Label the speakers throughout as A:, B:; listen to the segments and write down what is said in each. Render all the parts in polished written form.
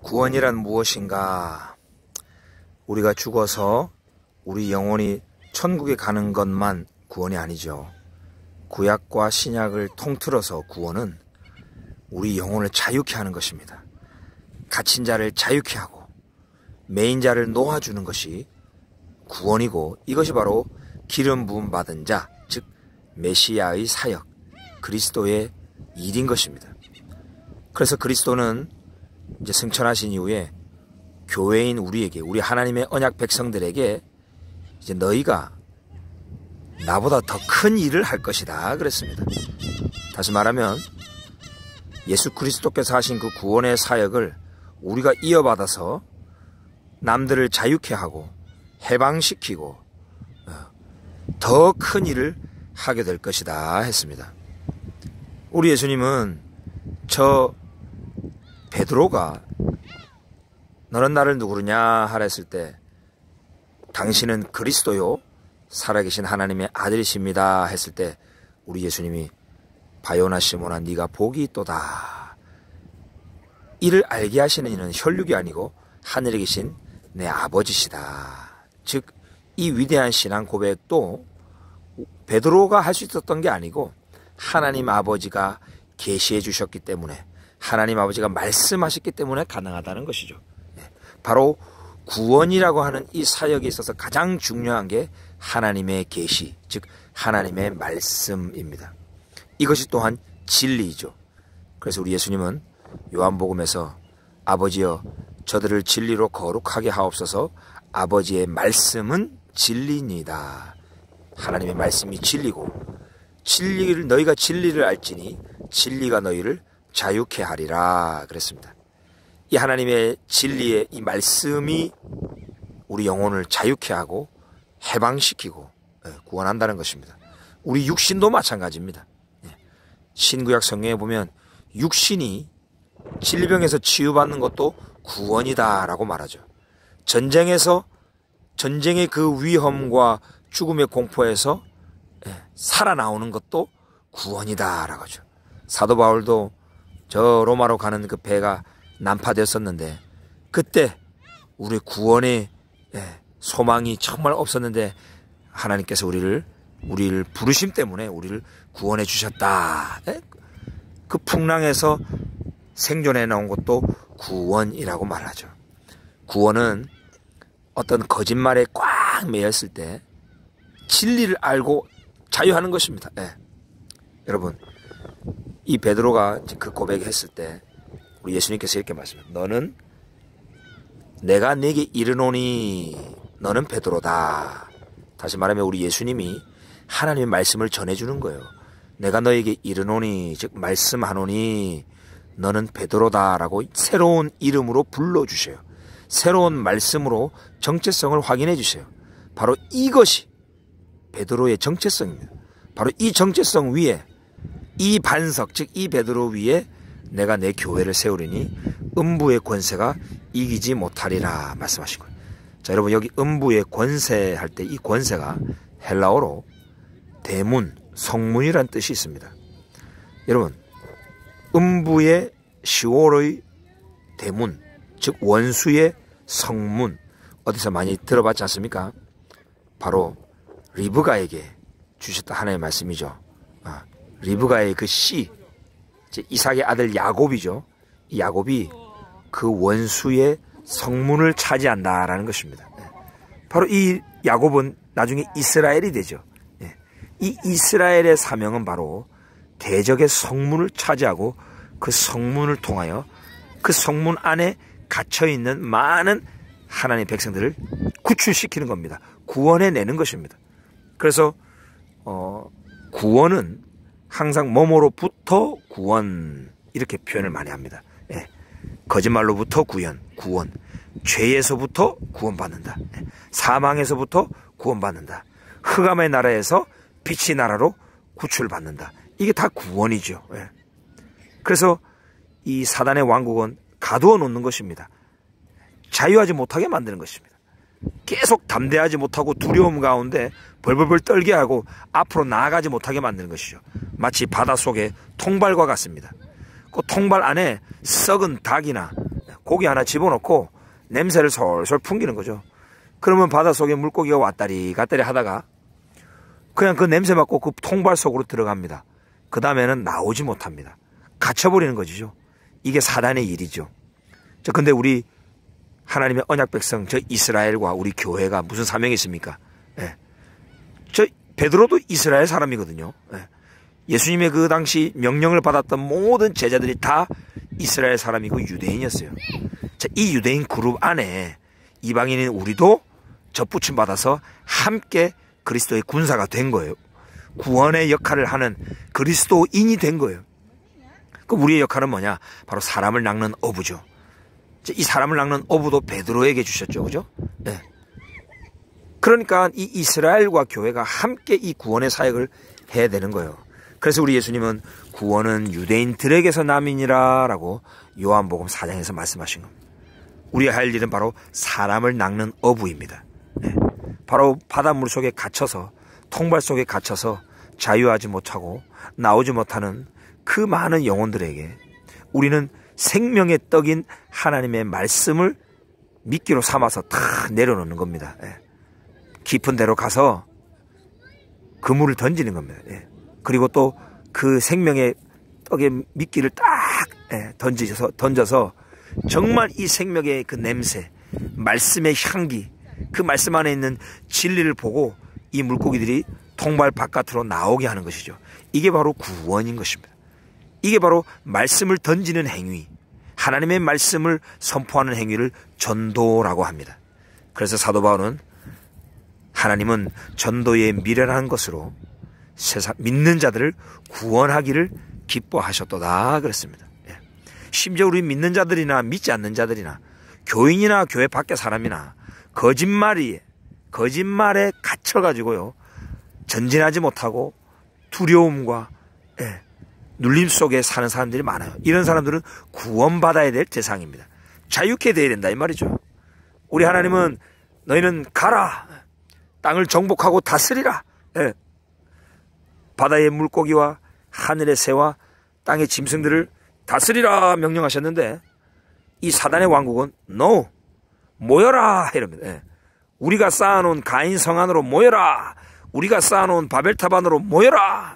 A: 구원이란 무엇인가? 우리가 죽어서 우리 영혼이 천국에 가는 것만 구원이 아니죠. 구약과 신약을 통틀어서 구원은 우리 영혼을 자유케 하는 것입니다. 갇힌 자를 자유케 하고 매인 자를 놓아주는 것이 구원이고, 이것이 바로 기름 부음 받은 자, 즉 메시아의 사역, 그리스도의 일인 것입니다. 그래서 그리스도는 이제 승천하신 이후에 교회인 우리에게, 우리 하나님의 언약 백성들에게 이제 너희가 나보다 더 큰 일을 할 것이다 그랬습니다. 다시 말하면 예수 그리스도께서 하신 그 구원의 사역을 우리가 이어받아서 남들을 자유케 하고 해방시키고 더 큰 일을 하게 될 것이다 했습니다. 우리 예수님은 저 베드로가 너는 나를 누구르냐 하라 했을 때 당신은 그리스도요 살아계신 하나님의 아들이십니다 했을 때 우리 예수님이 바요나 시몬아 네가 복이 있도다. 이를 알게 하시는 이는 혈육이 아니고 하늘에 계신 내 아버지시다. 즉 이 위대한 신앙 고백도 베드로가 할 수 있었던 게 아니고 하나님 아버지가 계시해 주셨기 때문에, 하나님 아버지가 말씀하셨기 때문에 가능하다는 것이죠. 바로 구원이라고 하는 이 사역에 있어서 가장 중요한 게 하나님의 계시, 즉 하나님의 말씀입니다. 이것이 또한 진리이죠. 그래서 우리 예수님은 요한복음에서 아버지여 저들을 진리로 거룩하게 하옵소서, 아버지의 말씀은 진리입니다. 하나님의 말씀이 진리고, 진리를 너희가 진리를 알지니 진리가 너희를 자유케 하리라 그랬습니다. 이 하나님의 진리의 이 말씀이 우리 영혼을 자유케 하고 해방시키고 구원한다는 것입니다. 우리 육신도 마찬가지입니다. 신구약 성경에 보면 육신이 질병에서 치유받는 것도 구원이다라고 말하죠. 전쟁의 그 위험과 죽음의 공포에서 살아나오는 것도 구원이다라고 하죠. 사도 바울도 저 로마로 가는 그 배가 난파되었었는데 그때 우리 구원의 소망이 정말 없었는데 하나님께서 우리를 부르심 때문에 우리를 구원해 주셨다. 그 풍랑에서 생존해 나온 것도 구원이라고 말하죠. 구원은 어떤 거짓말에 꽉 매였을 때 진리를 알고 자유하는 것입니다. 여러분, 이 베드로가 그 고백했을 때 우리 예수님께서 이렇게 말씀해요. 너는 내가 네게 이르노니 너는 베드로다. 다시 말하면 우리 예수님이 하나님의 말씀을 전해주는 거예요. 내가 너에게 이르노니, 즉 말씀하노니 너는 베드로다라고 새로운 이름으로 불러주셔요. 새로운 말씀으로 정체성을 확인해 주세요. 바로 이것이 베드로의 정체성입니다. 바로 이 정체성 위에, 이 반석, 즉 이 베드로 위에 내가 내 교회를 세우리니 음부의 권세가 이기지 못하리라 말씀하신 거예요. 자, 여러분, 여기 음부의 권세 할 때 이 권세가 헬라어로 대문, 성문이란 뜻이 있습니다. 여러분, 음부의 시월의 대문, 즉 원수의 성문, 어디서 많이 들어봤지 않습니까? 바로 리브가에게 주셨다 하나님의 말씀이죠. 리브가의 그 씨, 이삭의 아들 야곱이죠. 이 야곱이 그 원수의 성문을 차지한다라는 것입니다. 바로 이 야곱은 나중에 이스라엘이 되죠. 이 이스라엘의 사명은 바로 대적의 성문을 차지하고 그 성문을 통하여 그 성문 안에 갇혀있는 많은 하나님의 백성들을 구출시키는 겁니다. 구원해내는 것입니다. 그래서 구원은 항상 뭐뭐로부터 구원, 이렇게 표현을 많이 합니다. 거짓말로부터 구원, 죄에서부터 구원받는다. 사망에서부터 구원받는다. 흑암의 나라에서 빛의 나라로 구출받는다. 이게 다 구원이죠. 그래서 이 사단의 왕국은 가두어 놓는 것입니다. 자유하지 못하게 만드는 것입니다. 계속 담대하지 못하고 두려움 가운데 벌벌벌 떨게 하고 앞으로 나아가지 못하게 만드는 것이죠. 마치 바닷속의 통발과 같습니다. 그 통발 안에 썩은 닭이나 고기 하나 집어넣고 냄새를 솔솔 풍기는 거죠. 그러면 바닷속에 물고기가 왔다리 갔다리 하다가 그냥 그 냄새 맡고 그 통발 속으로 들어갑니다. 그 다음에는 나오지 못합니다. 갇혀버리는 거죠. 이게 사단의 일이죠. 근데 우리 하나님의 언약 백성 저 이스라엘과 우리 교회가 무슨 사명이 있습니까? 예. 저 베드로도 이스라엘 사람이거든요. 예. 예수님의 그 당시 명령을 받았던 모든 제자들이 다 이스라엘 사람이고 유대인이었어요. 자, 이 유대인 그룹 안에 이방인인 우리도 접붙임 받아서 함께 그리스도의 군사가 된 거예요. 구원의 역할을 하는 그리스도인이 된 거예요. 그 우리의 역할은 뭐냐? 바로 사람을 낚는 어부죠. 이 사람을 낚는 어부도 베드로에게 주셨죠. 그죠? 네. 그러니까 이 이스라엘과 교회가 함께 이 구원의 사역을 해야 되는 거예요. 그래서 우리 예수님은 구원은 유대인들에게서 남이니라 라고 요한복음 4장에서 말씀하신 겁니다. 우리가 할 일은 바로 사람을 낚는 어부입니다. 네. 바로 바닷물 속에 갇혀서 통발 속에 갇혀서 자유하지 못하고 나오지 못하는 그 많은 영혼들에게 우리는 생명의 떡인 하나님의 말씀을 미끼로 삼아서 다 내려놓는 겁니다. 예. 깊은 데로 가서 그물을 던지는 겁니다. 예. 그리고 또 그 생명의 떡의 미끼를 딱 던져서 정말 이 생명의 그 냄새, 말씀의 향기, 그 말씀 안에 있는 진리를 보고 이 물고기들이 통발 바깥으로 나오게 하는 것이죠. 이게 바로 구원인 것입니다. 이게 바로 말씀을 던지는 행위, 하나님의 말씀을 선포하는 행위를 전도라고 합니다. 그래서 사도 바울은 하나님은 전도에 미련한 것으로 세상 믿는 자들을 구원하기를 기뻐하셨도다 그랬습니다. 예. 심지어 우리 믿는 자들이나 믿지 않는 자들이나 교인이나 교회 밖의 사람이나 거짓말에 갇혀가지고요 전진하지 못하고 두려움과 눌림 속에 사는 사람들이 많아요. 이런 사람들은 구원받아야 될 대상입니다. 자유케 되어야 된다 이 말이죠. 우리 하나님은 너희는 가라, 땅을 정복하고 다스리라, 바다의 물고기와 하늘의 새와 땅의 짐승들을 다스리라 명령하셨는데 이 사단의 왕국은 no, 모여라 이럽니다. 우리가 쌓아놓은 가인 성 안으로 모여라, 우리가 쌓아놓은 바벨탑 안으로 모여라,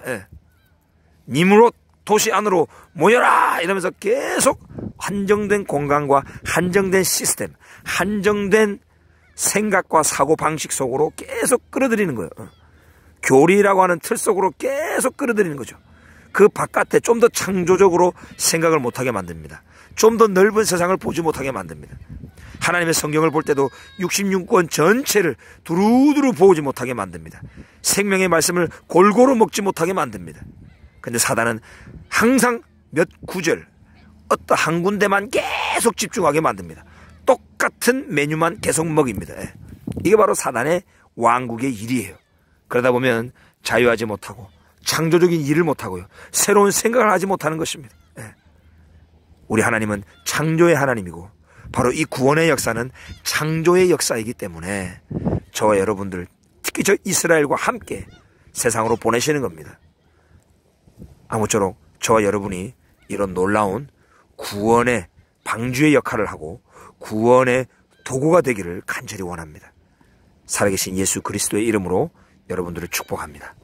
A: 니므롯 도시 안으로 모여라 이러면서 계속 한정된 공간과 한정된 시스템, 한정된 생각과 사고방식 속으로 계속 끌어들이는 거예요. 교리라고 하는 틀 속으로 계속 끌어들이는 거죠. 그 바깥에 좀 더 창조적으로 생각을 못하게 만듭니다. 좀 더 넓은 세상을 보지 못하게 만듭니다. 하나님의 성경을 볼 때도 66권 전체를 두루두루 보지 못하게 만듭니다. 생명의 말씀을 골고루 먹지 못하게 만듭니다. 근데 사단은 항상 몇 구절 어떤 한 군데만 계속 집중하게 만듭니다. 똑같은 메뉴만 계속 먹입니다. 이게 바로 사단의 왕국의 일이에요. 그러다 보면 자유하지 못하고 창조적인 일을 못하고요, 새로운 생각을 하지 못하는 것입니다. 우리 하나님은 창조의 하나님이고 바로 이 구원의 역사는 창조의 역사이기 때문에 저와 여러분들, 특히 저 이스라엘과 함께 세상으로 보내시는 겁니다. 아무쪼록 저와 여러분이 이런 놀라운 구원의 방주의 역할을 하고 구원의 도구가 되기를 간절히 원합니다. 살아계신 예수 그리스도의 이름으로 여러분들을 축복합니다.